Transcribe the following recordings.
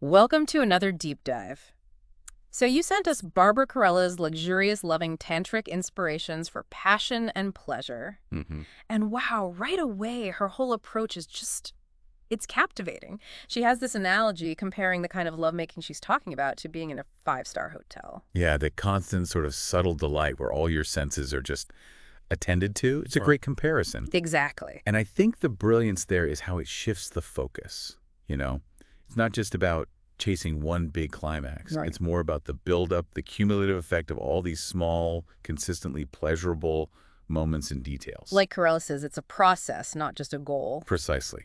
Welcome to another deep dive. So you sent us Barbara Carella's luxurious, loving tantric inspirations for passion and pleasure. hmm And wow, right away, her whole approach is it's captivating. She has this analogy comparing the kind of lovemaking she's talking about to being in a five-star hotel. Yeah, the constant sort of subtle delight where all your senses are just attended to. It's a Right. great comparison. Exactly. And I think the brilliance there is how it shifts the focus, you know? It's not just about chasing one big climax. Right. It's more about the buildup, the cumulative effect of all these small, consistently pleasurable moments and details. Like Carella says, it's a process, not just a goal. Precisely.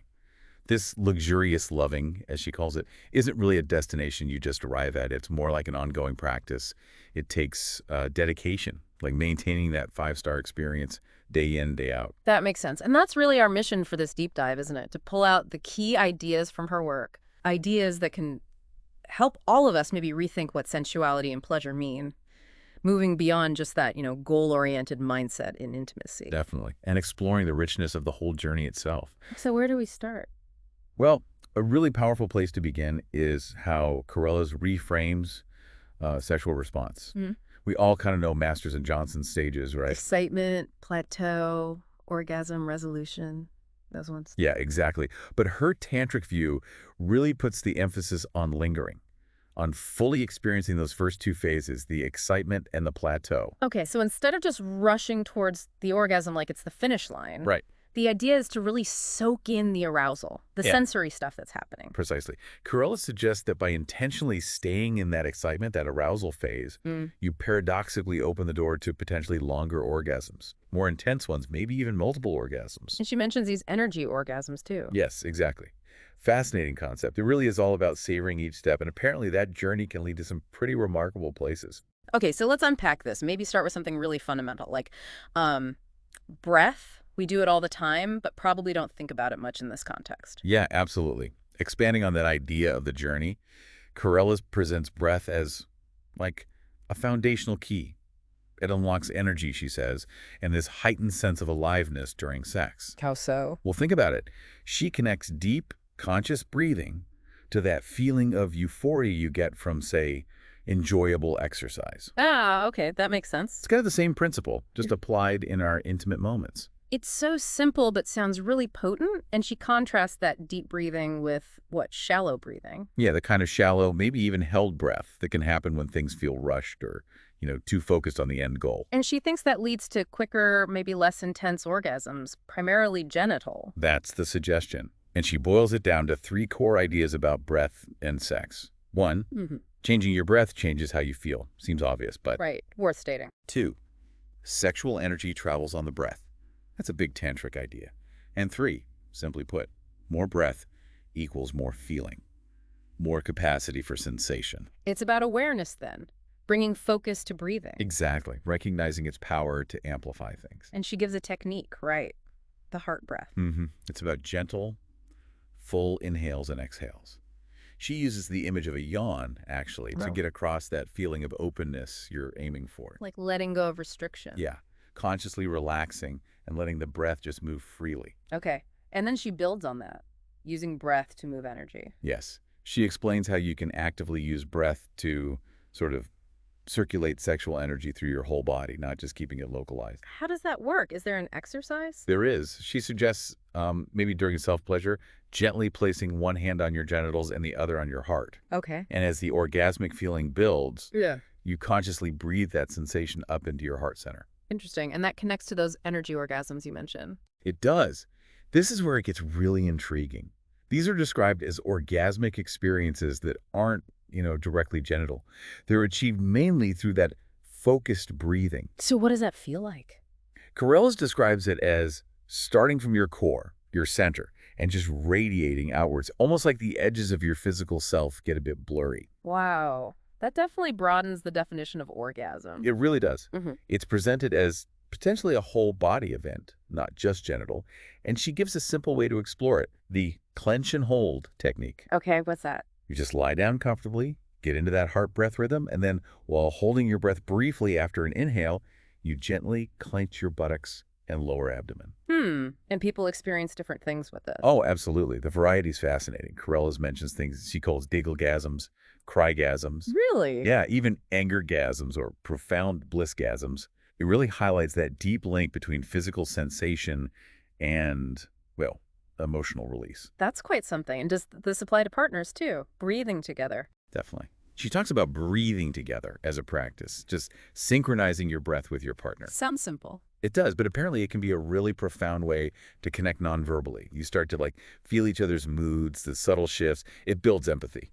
This luxurious loving, as she calls it, isn't really a destination you just arrive at. It's more like an ongoing practice. It takes dedication, like maintaining that five-star experience day in, day out. That makes sense. And that's really our mission for this deep dive, isn't it? To pull out the key ideas from her work, ideas that can help all of us maybe rethink what sensuality and pleasure mean, moving beyond just that, goal-oriented mindset in intimacy. Definitely. And exploring the richness of the whole journey itself. So where do we start? Well, a really powerful place to begin is how Carella's reframes sexual response. Mhm. We all kind of know Masters and Johnson's stages, right? Excitement, plateau, orgasm, resolution, those ones. Yeah, exactly. But her tantric view really puts the emphasis on lingering, on fully experiencing those first two phases, the excitement and the plateau. Okay, so instead of just rushing towards the orgasm like it's the finish line, Right. the idea is to really soak in the arousal, the Yeah, sensory stuff that's happening. precisely. Carella suggests that by intentionally staying in that excitement, that arousal phase, Mm. you paradoxically open the door to potentially longer orgasms, more intense ones, maybe even multiple orgasms. And she mentions these energy orgasms too. Yes, exactly. Fascinating concept. It really is all about savoring each step, and apparently that journey can lead to some pretty remarkable places. Okay, so let's unpack this. Maybe start with something really fundamental, like um, breath. We do it all the time, but probably don't think about it much in this context. Yeah, absolutely. Expanding on that idea of the journey, Corellis presents breath as like a foundational key. It unlocks energy, she says, and this heightened sense of aliveness during sex. How so? Well, think about it. She connects deep, conscious breathing to that feeling of euphoria you get from, say, enjoyable exercise. Ah, okay, that makes sense. It's kind of the same principle, just applied in our intimate moments. It's so simple, but sounds really potent. And she contrasts that deep breathing with what? Shallow breathing. Yeah, the kind of shallow, maybe even held breath that can happen when things feel rushed or, too focused on the end goal. And she thinks that leads to quicker, maybe less intense orgasms, primarily genital. That's the suggestion. And she boils it down to three core ideas about breath and sex. One, Hmm. changing your breath changes how you feel. Seems obvious, but Right, worth stating. two, sexual energy travels on the breath. That's a big tantric idea. And three, simply put, more breath equals more feeling, more capacity for sensation. It's about awareness then, bringing focus to breathing. Exactly. Recognizing its power to amplify things. And she gives a technique, right? The heart breath. It's about gentle, full inhales and exhales. She uses the image of a yawn, actually, to Oh. get across that feeling of openness you're aiming for. Like letting go of restriction. Yeah, consciously relaxing and letting the breath just move freely. Okay. And then she builds on that, using breath to move energy. Yes. She explains how you can actively use breath to sort of circulate sexual energy through your whole body, not just keeping it localized. How does that work? Is there an exercise? There is. She suggests, maybe during self-pleasure, gently placing one hand on your genitals and the other on your heart. Okay. And as the orgasmic feeling builds, Yeah. you consciously breathe that sensation up into your heart center. Interesting. And that connects to those energy orgasms you mentioned. It does. This is where it gets really intriguing. These are described as orgasmic experiences that aren't, directly genital. They're achieved mainly through that focused breathing. So what does that feel like? Carellis describes it as starting from your core, your center, and just radiating outwards, almost like the edges of your physical self get a bit blurry. Wow. That definitely broadens the definition of orgasm. It really does. Mhm. It's presented as potentially a whole body event, not just genital, and she gives a simple way to explore it, the clench and hold technique. Okay, what's that? You just lie down comfortably, get into that heart breath rhythm, and then while holding your breath briefly after an inhale, you gently clench your buttocks and lower abdomen. And people experience different things with this. Oh, absolutely. The variety is fascinating. Corellis mentions things she calls gigglegasms, crygasms, Really? yeah, even angergasms or profound blissgasms. It really highlights that deep link between physical sensation and, well, emotional release. That's quite something. And does this apply to partners too? Breathing together. Definitely. She talks about breathing together as a practice, just synchronizing your breath with your partner. Sounds simple. It does, but apparently it can be a really profound way to connect nonverbally. You start to feel each other's moods, the subtle shifts. It builds empathy.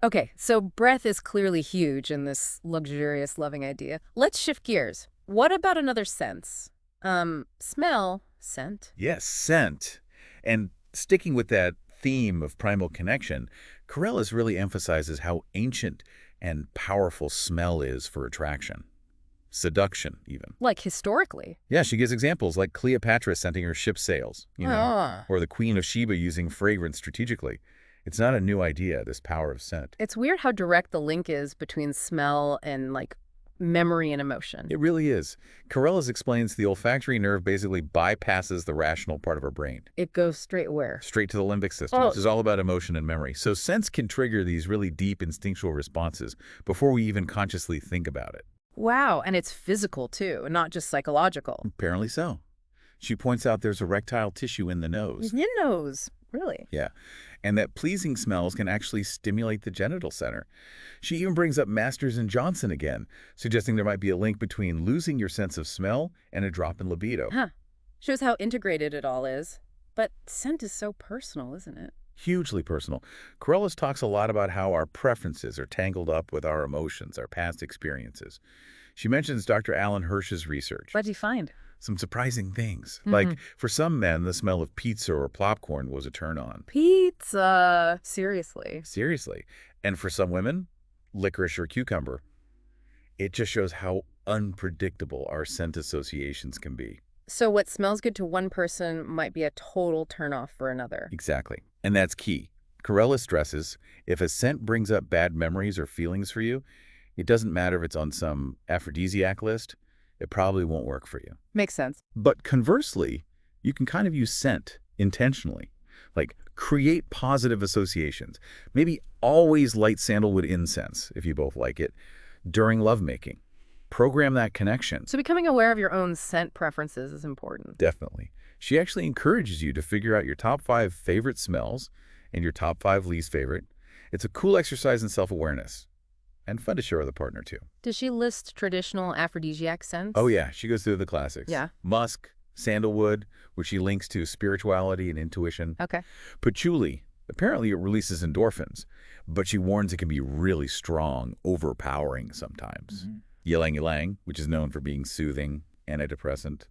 Okay, so breath is clearly huge in this luxurious loving idea. Let's shift gears. What about another sense? Smell, scent. Yes, scent. And sticking with that theme of primal connection, Corellis really emphasizes how ancient and powerful smell is for attraction. Seduction, even. Like historically. Yeah, she gives examples like Cleopatra scenting her ship's sails, Ah. or the Queen of Sheba using fragrance strategically. It's not a new idea, this power of scent. It's weird how direct the link is between smell and, like, memory and emotion. It really is. Corellis explains the olfactory nerve basically bypasses the rational part of our brain, It goes straight where? straight to the limbic system, Oh. which is all about emotion and memory. So sense can trigger these really deep instinctual responses before we even consciously think about it. Wow, and it's physical too, not just psychological. Apparently so. She points out there's erectile tissue in the nose. Your nose, really? Yeah, and that pleasing smells can actually stimulate the genital center. She even brings up Masters and Johnson again, suggesting there might be a link between losing your sense of smell and a drop in libido. Huh. Shows how integrated it all is. But scent is so personal, isn't it? Hugely personal. Corellis talks a lot about how our preferences are tangled up with our emotions, our past experiences. She mentions Dr. Alan Hirsch's research. What'd you find? Some surprising things. Mhm. Like, for some men, the smell of pizza or popcorn was a turn-on. Pizza. Seriously. Seriously. And for some women, licorice or cucumber. It just shows how unpredictable our scent associations can be. So what smells good to one person might be a total turnoff for another. Exactly. And that's key. Corellis stresses, if a scent brings up bad memories or feelings for you, it doesn't matter if it's on some aphrodisiac list, it probably won't work for you. Makes sense. But conversely, you can kind of use scent intentionally. Like, create positive associations. Maybe always light sandalwood incense, if you both like it, during lovemaking. Program that connection. So becoming aware of your own scent preferences is important. Definitely. She actually encourages you to figure out your top 5 favorite smells and your top 5 least favorite. It's a cool exercise in self-awareness and fun to share with a partner, too. Does she list traditional aphrodisiac scents? Oh, yeah. She goes through the classics. Yeah. Musk, sandalwood, which she links to spirituality and intuition. Okay. Patchouli. Apparently, it releases endorphins, but she warns it can be really strong, overpowering sometimes. Ylang ylang, which is known for being soothing, antidepressant.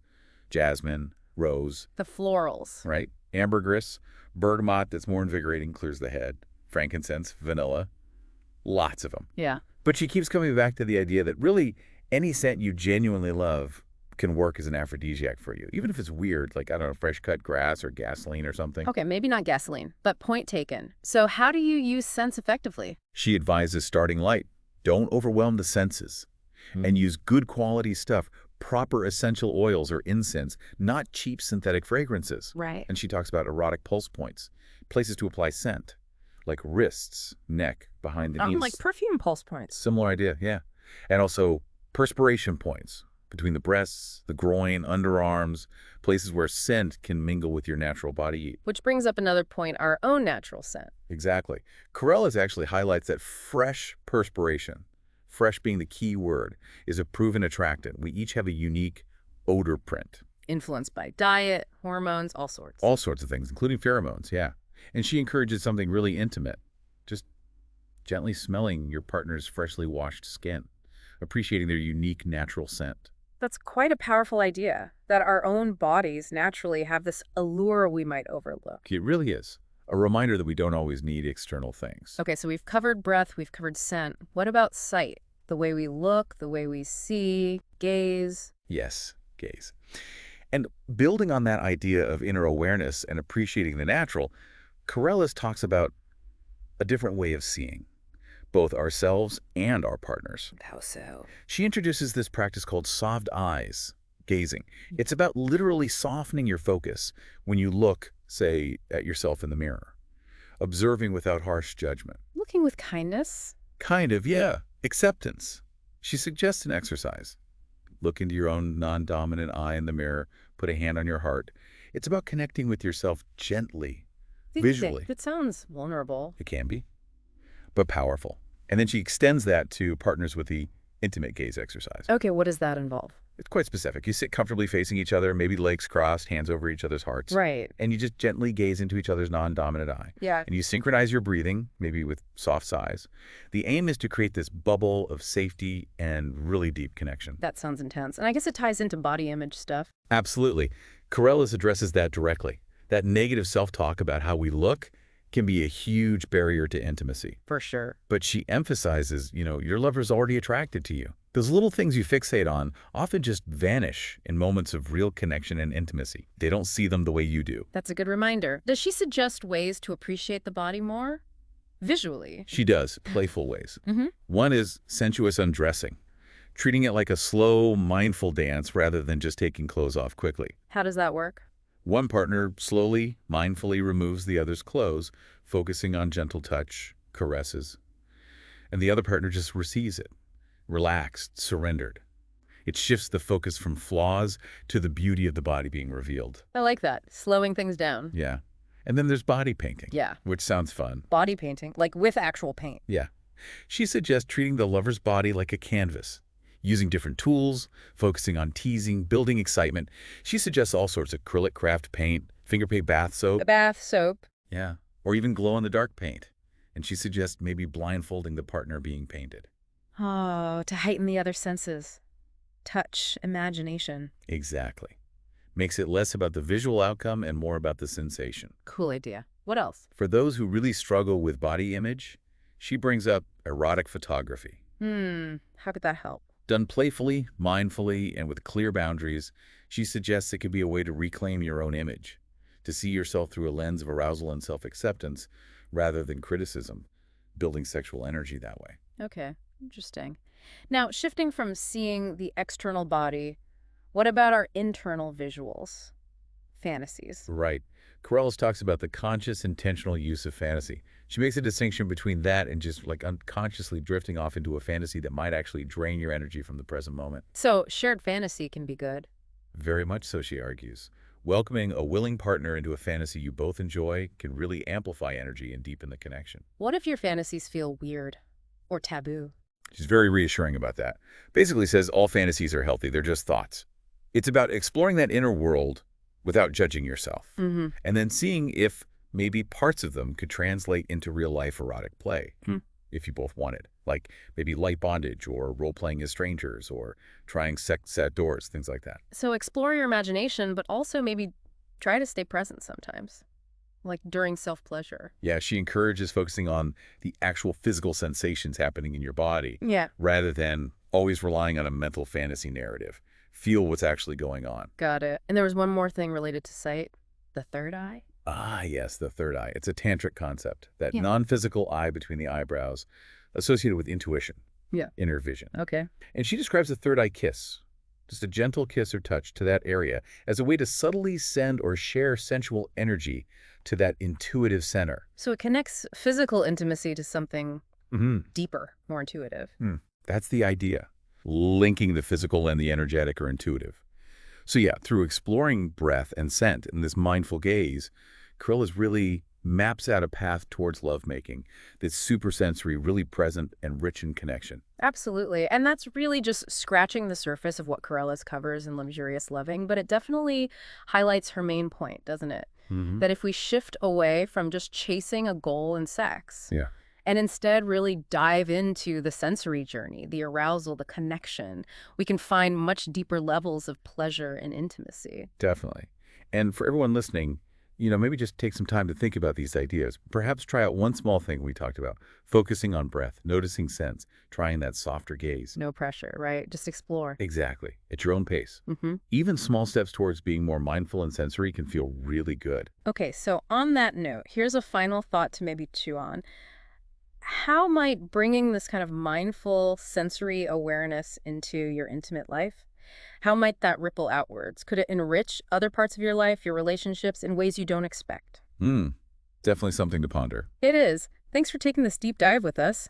Jasmine, rose, The florals. right? Ambergris, bergamot that's more invigorating, clears the head. Frankincense, vanilla, lots of them. Yeah. But she keeps coming back to the idea that really any scent you genuinely love can work as an aphrodisiac for you, even if it's weird, like, I don't know, fresh cut grass or gasoline or something. Okay, maybe not gasoline, but point taken. So how do you use scents effectively? She advises starting light. Don't overwhelm the senses. And use good quality stuff, proper essential oils or incense, not cheap synthetic fragrances. Right. And she talks about erotic pulse points, places to apply scent, like wrists, neck, behind the knees. Like perfume pulse points. Similar idea, yeah. And also perspiration points between the breasts, the groin, underarms, places where scent can mingle with your natural body heat. Which brings up another point, our own natural scent. Exactly. Corellis actually highlights that fresh perspiration, fresh being the key word, is a proven attractant. We each have a unique odor print. Influenced by diet, hormones, all sorts. All sorts of things, including pheromones, yeah. And she encourages something really intimate, just gently smelling your partner's freshly washed skin, appreciating their unique natural scent. That's quite a powerful idea, that our own bodies naturally have this allure we might overlook. It really is. A reminder that we don't always need external things. Okay, so we've covered breath, we've covered scent. What about sight? The way we look, the way we see, gaze. Yes, gaze. And building on that idea of inner awareness and appreciating the natural, Corellis talks about a different way of seeing, both ourselves and our partners. How so? She introduces this practice called soft eyes, gazing. It's about literally softening your focus when you look, say, at yourself in the mirror, observing without harsh judgment. Looking with kindness. Kind of, yeah. Acceptance. She suggests an exercise. Look into your own non-dominant eye in the mirror, put a hand on your heart. It's about connecting with yourself gently, visually. That sounds vulnerable. It can be, but powerful. And then she extends that to partners with the intimate gaze exercise. Okay, what does that involve? It's quite specific. You sit comfortably facing each other, maybe legs crossed, hands over each other's hearts. Right. And you just gently gaze into each other's non-dominant eye. Yeah. And you synchronize your breathing, maybe with soft sighs. The aim is to create this bubble of safety and really deep connection. That sounds intense. And I guess it ties into body image stuff. Absolutely. Corellis addresses that directly. That negative self-talk about how we look can be a huge barrier to intimacy. For sure. But she emphasizes, your lover's already attracted to you. Those little things you fixate on often just vanish in moments of real connection and intimacy. They don't see them the way you do. That's a good reminder. Does she suggest ways to appreciate the body more? Visually. She does, playful ways. Mm-hmm. One is sensuous undressing, treating it like a slow, mindful dance rather than just taking clothes off quickly. How does that work? One partner slowly, mindfully removes the other's clothes, focusing on gentle touch, caresses. And the other partner just receives it, relaxed, surrendered. It shifts the focus from flaws to the beauty of the body being revealed. I like that. Slowing things down. Yeah. And then there's body painting. Yeah. Which sounds fun. Body painting, like with actual paint. Yeah. She suggests treating the lover's body like a canvas, using different tools, focusing on teasing, building excitement. She suggests all sorts of acrylic craft paint, finger paint bath soap. A bath soap. Yeah. Or even glow-in-the-dark paint. And she suggests maybe blindfolding the partner being painted. Oh, to heighten the other senses. Touch, imagination. Exactly. Makes it less about the visual outcome and more about the sensation. Cool idea. What else? For those who really struggle with body image, she brings up erotic photography. How could that help? Done playfully, mindfully, and with clear boundaries, she suggests it could be a way to reclaim your own image, to see yourself through a lens of arousal and self-acceptance rather than criticism, building sexual energy that way. Okay, interesting. Now, shifting from seeing the external body, what about our internal visuals? Fantasies. Right. Corellis talks about the conscious, intentional use of fantasy. She makes a distinction between that and just like unconsciously drifting off into a fantasy that might actually drain your energy from the present moment. So, shared fantasy can be good. Very much so, she argues. Welcoming a willing partner into a fantasy you both enjoy can really amplify energy and deepen the connection. What if your fantasies feel weird or taboo? She's very reassuring about that. Basically says all fantasies are healthy, they're just thoughts. It's about exploring that inner world without judging yourself. Mm-hmm. And then seeing if maybe parts of them could translate into real-life erotic play, if you both wanted. Like maybe light bondage or role-playing as strangers or trying sex outdoors, things like that. So explore your imagination, but also maybe try to stay present sometimes, like during self-pleasure. Yeah, she encourages focusing on the actual physical sensations happening in your body Yeah. rather than always relying on a mental fantasy narrative. Feel what's actually going on. Got it. And there was one more thing related to sight, the third eye. Ah, yes, the third eye. It's a tantric concept, that Yeah. non-physical eye between the eyebrows associated with intuition, inner vision. Okay. And she describes the third eye kiss, just a gentle kiss or touch to that area, as a way to subtly send or share sensual energy to that intuitive center. So it connects physical intimacy to something deeper, more intuitive. That's the idea, linking the physical and the energetic or intuitive. So yeah, through exploring breath and scent and this mindful gaze, Corellis really maps out a path towards lovemaking that's super sensory, really present, and rich in connection. Absolutely. And that's really just scratching the surface of what Corellis covers in Luxurious Loving, but it definitely highlights her main point, doesn't it? That if we shift away from just chasing a goal in sex, Yeah. and instead really dive into the sensory journey, the arousal, the connection, we can find much deeper levels of pleasure and intimacy. Definitely. And for everyone listening, maybe just take some time to think about these ideas. Perhaps try out one small thing we talked about, focusing on breath, noticing scents, trying that softer gaze. No pressure, right? Just explore. Exactly. At your own pace. Even small steps towards being more mindful and sensory can feel really good. Okay, so on that note, here's a final thought to maybe chew on. How might bringing this kind of mindful sensory awareness into your intimate life How might that ripple outwards? Could it enrich other parts of your life, your relationships, in ways you don't expect? Hmm. Definitely something to ponder. It is. Thanks for taking this deep dive with us.